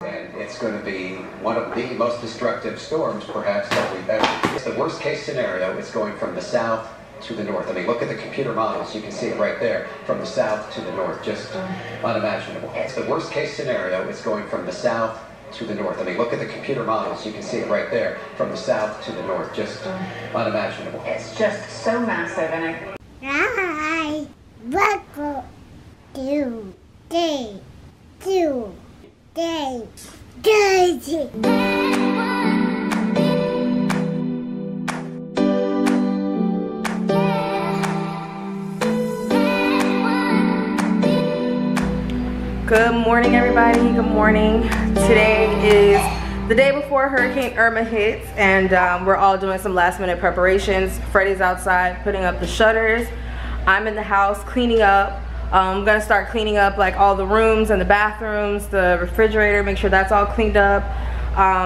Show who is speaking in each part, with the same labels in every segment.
Speaker 1: And it's going to be one of the most destructive storms, perhaps, that we've ever. It's the worst case scenario. It's going from the south to the north. I mean, look at the computer models. You can see it right there, from the south to the north. Just unimaginable. It's the worst case scenario. It's going from the south to the north. I mean, look at the computer models. You can see it right there, from the south to the north. Just unimaginable.
Speaker 2: It's just so massive, and
Speaker 3: I welcome to day two. Day.
Speaker 4: Good morning, everybody. Good morning. Today is the day before Hurricane Irma hits, and we're all doing some last minute preparations. Freddie's outside putting up the shutters. I'm in the house cleaning up. I'm gonna start cleaning up like all the rooms and the bathrooms, the refrigerator, make sure that's all cleaned up.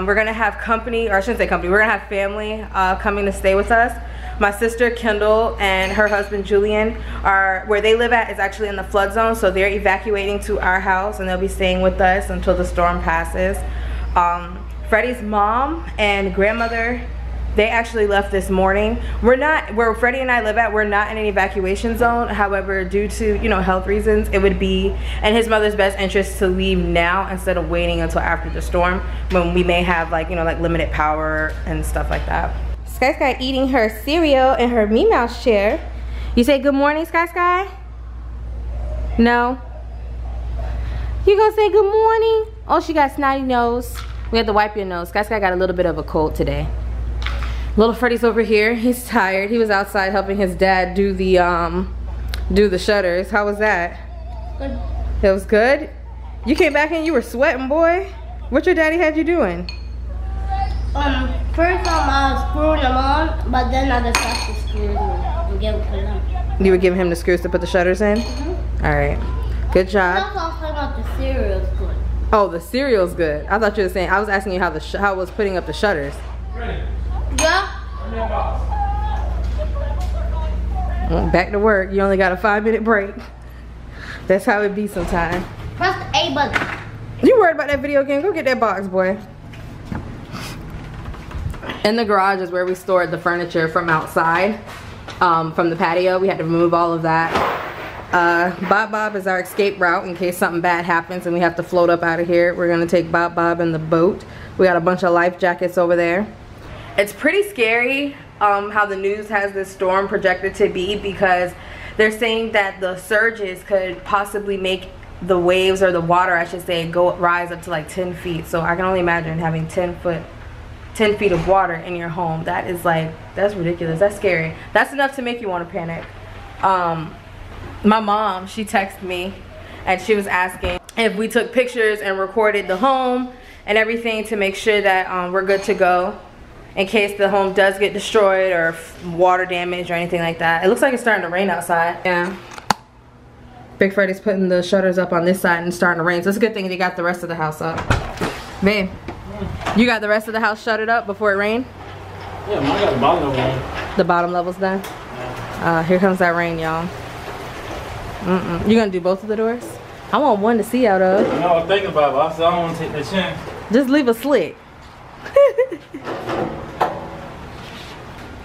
Speaker 4: We're gonna have company, or I shouldn't say company, we're gonna have family coming to stay with us. My sister Kendall and her husband Julian are, where they live at is actually in the flood zone, so they're evacuating to our house and they'll be staying with us until the storm passes. Freddie's mom and grandmother, they actually left this morning. We're not, where Freddie and I live at, we're not in an evacuation zone. However, due to, you know, health reasons, it would be in his mother's best interest to leave now instead of waiting until after the storm, when we may have like, you know, like limited power and stuff like that. Sky Sky eating her cereal in her Minnie Mouse chair. You say good morning, Sky Sky? No? You gonna say good morning? Oh, she got snotty nose. We have to wipe your nose. Sky Sky got a little bit of a cold today. Little Freddie's over here. He's tired. He was outside helping his dad do the shutters. How was that? Good. It was good? You came back and you were sweating, boy. What your daddy had you doing?
Speaker 3: First I was screwing them on, but then I decided to screw them and give them.
Speaker 4: You were giving him the screws to put the shutters in? Mm-hmm. All right. Good job.
Speaker 3: I was talking about the cereal's good.
Speaker 4: Oh, the cereal's good. I thought you were saying, I was asking you how how it was putting up the shutters.
Speaker 3: Yeah.
Speaker 4: Well, back to work. You only got a 5-minute break. That's how it be sometimes.
Speaker 3: Press the A button.
Speaker 4: You worried about that video game? Go get that box, boy. In the garage is where we stored the furniture from outside, from the patio. We had to remove all of that. Bob Bob is our escape route in case something bad happens and we have to float up out of here. We're gonna take Bob Bob in the boat. We got a bunch of life jackets over there. It's pretty scary how the news has this storm projected to be, because they're saying that the surges could possibly make the waves, or the water I should say, rise up to like 10 feet. So I can only imagine having 10 feet of water in your home. That is like, that's ridiculous. That's scary. That's enough to make you want to panic. My mom, she texted me and she was asking if we took pictures and recorded the home and everything to make sure that we're good to go in case the home does get destroyed or water damage or anything like that. It looks like it's starting to rain outside. Yeah. Big Freddie's putting the shutters up on this side and it's starting to rain. So it's a good thing they got the rest of the house up. Babe, you got the rest of the house shuttered up before it rained?
Speaker 5: Yeah, I got the bottom level done.
Speaker 4: The bottom level's done? Yeah. Here comes that rain, y'all. You gonna do both of the doors? I want one to see out of.
Speaker 5: You know, I was thinking about it, I don't want to take that chance.
Speaker 4: Just leave a slit.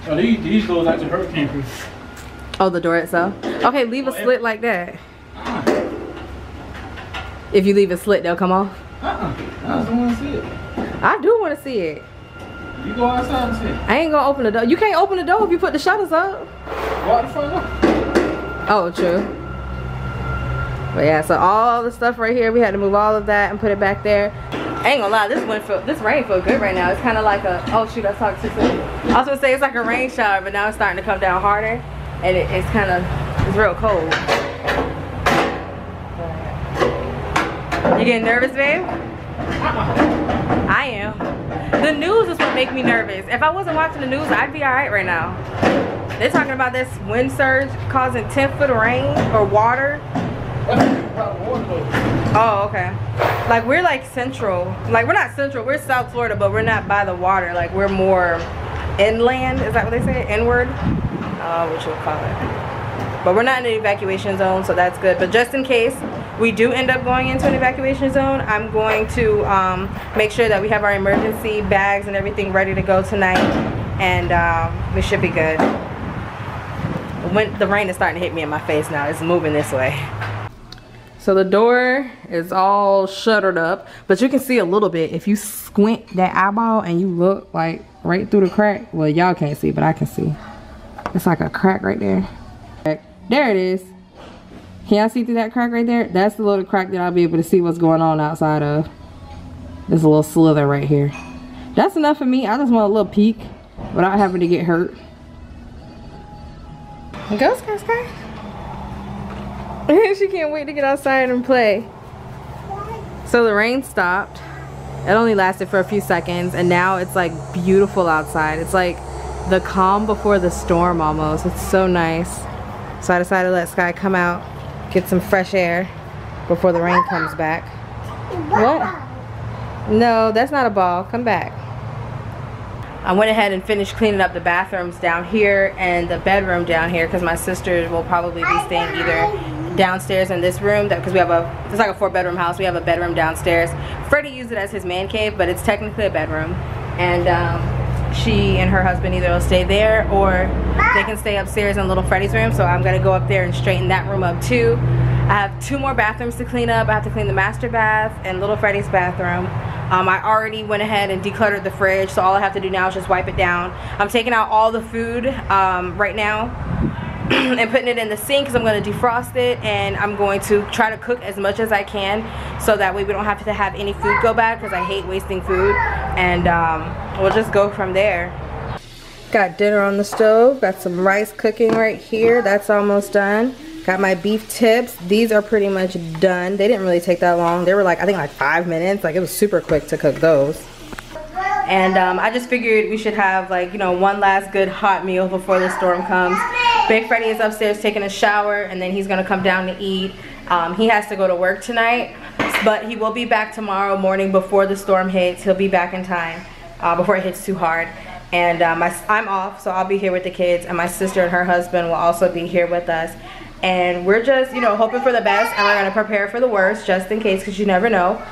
Speaker 5: Oh, these doors actually hurricane proof.
Speaker 4: Oh, the door itself? Okay, leave a slit like that. If you leave a slit, they'll come off?
Speaker 5: I just don't want to see it.
Speaker 4: I do want to see it.
Speaker 5: You go outside and see it.
Speaker 4: I ain't gonna open the door. You can't open the door if you put the shutters up.
Speaker 5: Walk the front door.
Speaker 4: Oh, true. But yeah, so all the stuff right here, we had to move all of that and put it back there. I ain't gonna lie, this rain feels good right now. It's kind of like a, oh shoot, I talked too soon. I was gonna say it's like a rain shower, but now it's starting to come down harder, and it's kind of, it's real cold. You getting nervous, babe? I am. The news is what makes me nervous. If I wasn't watching the news, I'd be all right right now. They're talking about this wind surge causing 10 foot of rain or water. Oh, okay. Like, we're like central. Like, we're not central, we're South Florida, but we're not by the water. Like, we're more inland. Is that what they say? Inward? What you would call it. But we're not in an evacuation zone, so that's good. But just in case, we do end up going into an evacuation zone, I'm going to make sure that we have our emergency bags and everything ready to go tonight, and we should be good. When the rain is starting to hit me in my face now, it's moving this way. So the door is all shuttered up, but you can see a little bit if you squint that eyeball and you look like right through the crack. Well, y'all can't see, but I can see. It's like a crack right there. There it is. Can y'all see through that crack right there? That's the little crack that I'll be able to see what's going on outside of. There's a little slither right here. That's enough for me. I just want a little peek without having to get hurt. Go, Sky Sky. She can't wait to get outside and play. So the rain stopped. It only lasted for a few seconds, and now it's like beautiful outside. It's like the calm before the storm almost. It's so nice. So I decided to let Sky come out, get some fresh air before the rain comes back. What? No, that's not a ball. Come back. I went ahead and finished cleaning up the bathrooms down here and the bedroom down here, because my sister will probably be staying either downstairs in this room, because we have it's like a 4-bedroom house. We have a bedroom downstairs. Freddie used it as his man cave, but it's technically a bedroom, and she and her husband either will stay there or they can stay upstairs in little Freddie's room. So I'm gonna go up there and straighten that room up too. I have 2 more bathrooms to clean up. I have to clean the master bath and little Freddie's bathroom. I already went ahead and decluttered the fridge, so all I have to do now is just wipe it down. I'm taking out all the food right now and putting it in the sink, because I'm going to defrost it, and I'm going to try to cook as much as I can so that way we don't have to have any food go bad, because I hate wasting food, and we'll just go from there. Got dinner on the stove, got some rice cooking right here, that's almost done. Got my beef tips. These are pretty much done. They didn't really take that long. They were like, I think like 5 minutes. Like, it was super quick to cook those. And I just figured we should have, like, you know, one last good hot meal before the storm comes. Big Freddie is upstairs taking a shower, and then he's gonna come down to eat. He has to go to work tonight, but he will be back tomorrow morning before the storm hits. He'll be back in time before it hits too hard. And I'm off, so I'll be here with the kids, and my sister and her husband will also be here with us. And we're just, you know, hoping for the best, and we're going to prepare for the worst just in case, because you never know.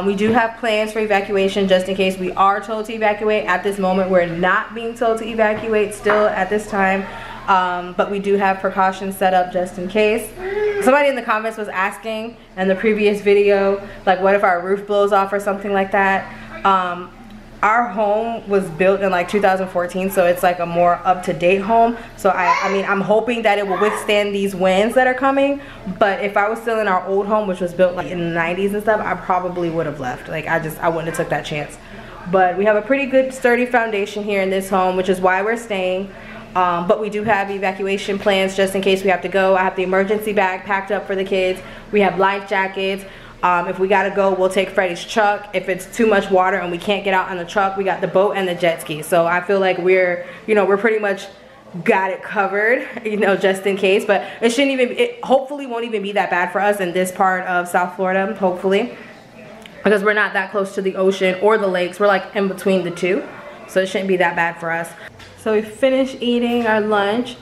Speaker 4: We do have plans for evacuation just in case we are told to evacuate. At this moment, we're not being told to evacuate still at this time, but we do have precautions set up just in case. Somebody in the comments was asking in the previous video, like, what if our roof blows off or something like that. Our home was built in like 2014, so it's like a more up-to-date home. So I mean, I'm hoping that it will withstand these winds that are coming. But if I was still in our old home, which was built like in the 90s and stuff, I probably would have left. Like, I wouldn't have took that chance. But we have a pretty good sturdy foundation here in this home, which is why we're staying. But we do have evacuation plans just in case we have to go. I have the emergency bag packed up for the kids. We have life jackets. If we gotta go, we'll take Freddie's truck. If it's too much water and we can't get out on the truck, we got the boat and the jet ski. So I feel like we're pretty much got it covered, you know, just in case. But it shouldn't even, it hopefully won't even be that bad for us in this part of South Florida, hopefully. Because we're not that close to the ocean or the lakes. We're like in between the two. So it shouldn't be that bad for us. So we finished eating our lunch.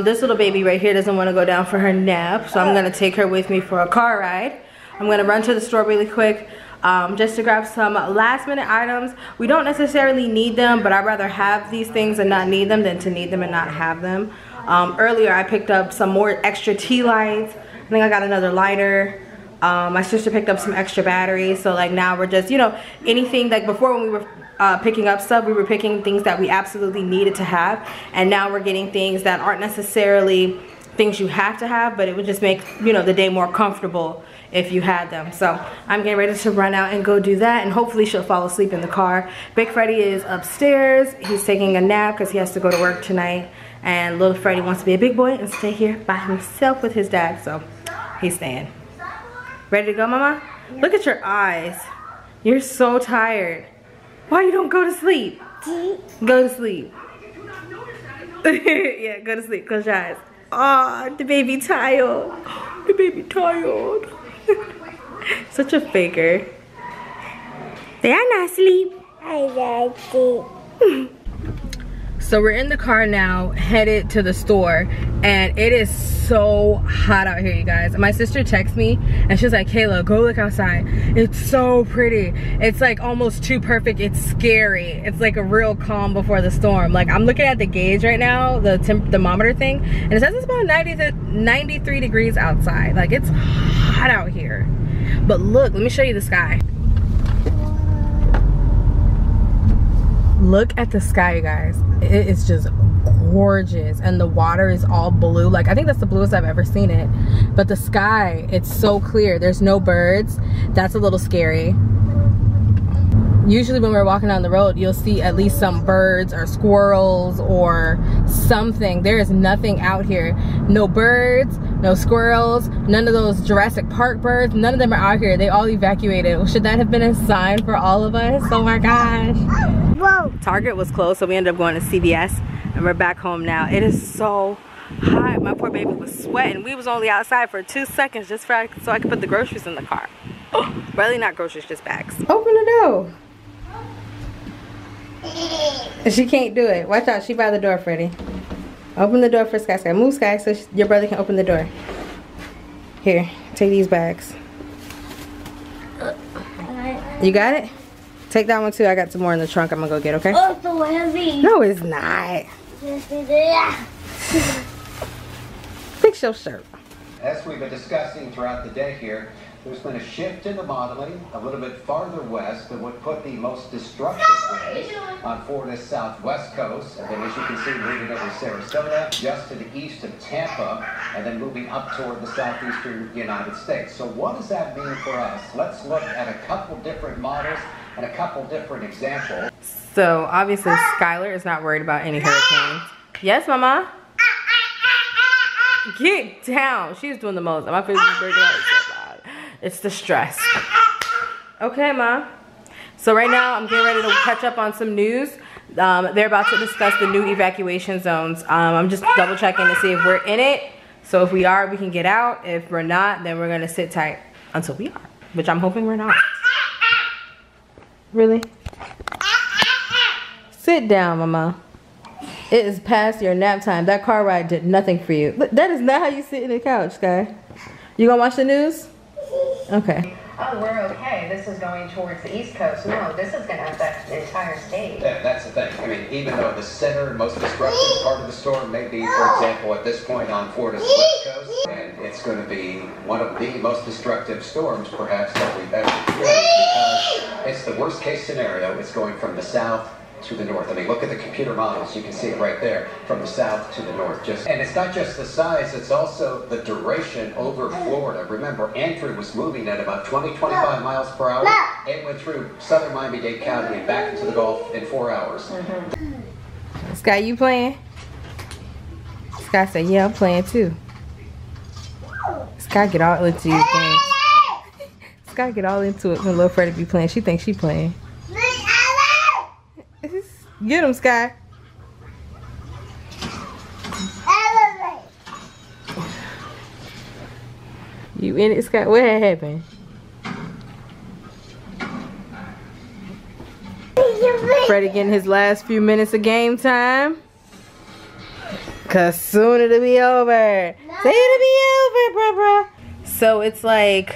Speaker 4: This little baby right here doesn't want to go down for her nap. So I'm gonna take her with me for a car ride. I'm gonna run to the store really quick just to grab some last minute items. We don't necessarily need them, but I'd rather have these things and not need them than to need them and not have them. Earlier I picked up some more extra tea lights. I think I got another lighter. My sister picked up some extra batteries. So like now we're just, you know, anything like before when we were picking up stuff, we were picking things that we absolutely needed to have. And now we're getting things that aren't necessarily things you have to have, but it would just make, you know, the day more comfortable if you had them. So I'm getting ready to run out and go do that, and hopefully she'll fall asleep in the car. Big Freddie is upstairs. He's taking a nap because he has to go to work tonight, and little Freddie wants to be a big boy and stay here by himself with his dad, so he's staying. Ready to go, Mama? Look at your eyes. You're so tired. Why you don't go to sleep? Go to sleep. Yeah, go to sleep. Close your eyes. Oh, the baby tired. The baby tired. Such a faker. They are not asleep. I like it. So we're in the car now, headed to the store, and it is so hot out here, you guys. My sister texted me and she's like, Kayla, go look outside. It's so pretty. It's like almost too perfect. It's scary. It's like a real calm before the storm. Like, I'm looking at the gauge right now, the thermometer thing, and it says it's about 93 degrees outside. Like, it's hot out here. But look, let me show you the sky. Look at the sky, you guys. It is just gorgeous, and the water is all blue. Like, I think that's the bluest I've ever seen it. But the sky, it's so clear. There's no birds. That's a little scary. Usually when we're walking down the road, you'll see at least some birds or squirrels or something. There is nothing out here. No birds, no squirrels, none of those Jurassic Park birds. None of them are out here. They all evacuated. Should that have been a sign for all of us? Oh my gosh. Whoa. Target was closed, so we ended up going to CVS, and we're back home now. It is so hot. My poor baby was sweating. We was only outside for 2 seconds just so I could put the groceries in the car. Oh, really not groceries, just bags. Open the door. She can't do it. Watch out, she by the door, Freddie. Open the door for Sky. Sky, move, Sky, so your brother can open the door. Here, take these bags. You got it? Take that one too. I got some more in the trunk I'm gonna go get, okay?
Speaker 3: Oh, it's so heavy.
Speaker 4: No, it's not.
Speaker 3: Yes, it is.
Speaker 4: Fix your shirt.
Speaker 1: As we've been discussing throughout the day here, there's been a shift in the modeling a little bit farther west that would put the most destructive winds on Florida's southwest coast. And then, as you can see, moving over Sarasota, just to the east of Tampa, and then moving up toward the southeastern United States. So what does that mean for us? Let's look at a couple different models and a couple different examples.
Speaker 4: So obviously Skylar is not worried about any hurricanes. Yes, Mama? Get down. She's doing the most. My face is breaking out so bad. It's the stress. Okay, Mom. So right now I'm getting ready to catch up on some news. They're about to discuss the new evacuation zones. I'm just double checking to see if we're in it. So if we are, we can get out. If we're not, then we're gonna sit tight until we are, which I'm hoping we're not. Really? Sit down, Mama. It is past your nap time. That car ride did nothing for you. But that is not how you sit in the couch, Sky. You gonna watch the news? Okay.
Speaker 2: Oh, we're okay. This is going towards the East Coast. No, this is going to affect the entire state.
Speaker 1: Yeah, that's the thing. I mean, even though the center, most destructive part of the storm may be, for example, at this point on Florida's west coast, and it's going to be one of the most destructive storms, perhaps, that we've ever experienced, because it's the worst case scenario. It's going from the south to the north. I mean, look at the computer models. You can see it right there, from the south to the north. And it's not just the size, it's also the duration over Florida. Remember, Andrew was moving at about 20-25 miles per hour. It went through southern Miami-Dade County and back into the Gulf in 4 hours.
Speaker 4: Sky, you playing? Sky said, yeah, I'm playing too. Sky get all into these games. Sky get all into it when little Freddie be playing. She thinks she playing. Get him, Sky. You in it, Sky? What had happened? Freddie getting his last few minutes of game time. Cause soon it'll be over. Say it'll be over, bruh. So it's like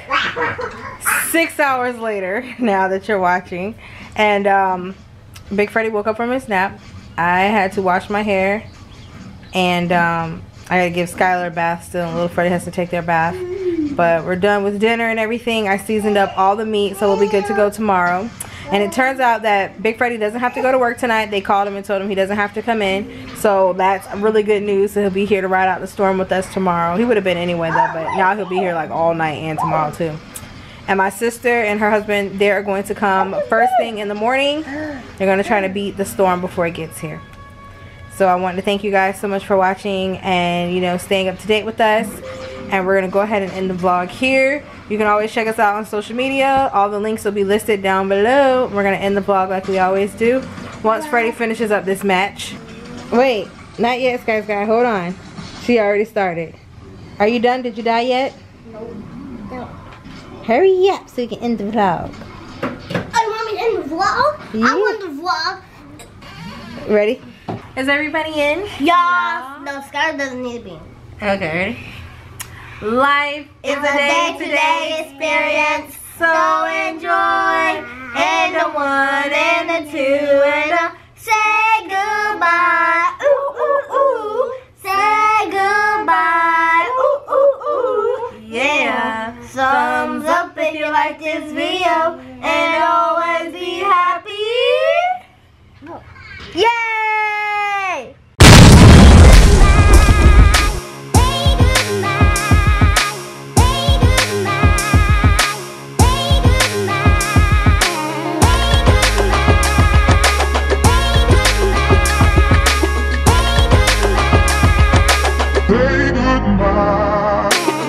Speaker 4: 6 hours later now that you're watching. And Big Freddie woke up from his nap. I had to wash my hair, and I gotta give Skylar a bath still, and little Freddie has to take their bath. But we're done with dinner and everything. I seasoned up all the meat, so we'll be good to go tomorrow. And it turns out that Big Freddie doesn't have to go to work tonight. They called him and told him he doesn't have to come in. So that's really good news. So he'll be here to ride out the storm with us tomorrow. He would have been anyway though, but now he'll be here like all night and tomorrow too. And my sister and her husband, they are going to come first thing in the morning. They're going to try to beat the storm before it gets here. So I wanted to thank you guys so much for watching and, you know, staying up to date with us. And we're going to go ahead and end the vlog here. You can always check us out on social media. All the links will be listed down below. We're going to end the vlog like we always do once Freddie finishes up this match. Wait, not yet, Sky. Hold on. She already started. Are you done? Did you die yet?
Speaker 3: No.
Speaker 4: Hurry up so you can end the vlog.
Speaker 3: Oh, you want me to end the vlog?
Speaker 4: Yeah.
Speaker 3: I want the vlog.
Speaker 4: Ready? Is everybody in?
Speaker 3: Y'all, no, Skylar doesn't need to be in.
Speaker 4: Okay, ready? Life is a day-to-day experience, so enjoy. And the one and the two and the say goodbye. Ooh, ooh, ooh. Say goodbye. Ooh, ooh, ooh. Yeah. Thumbs up if you like this video. And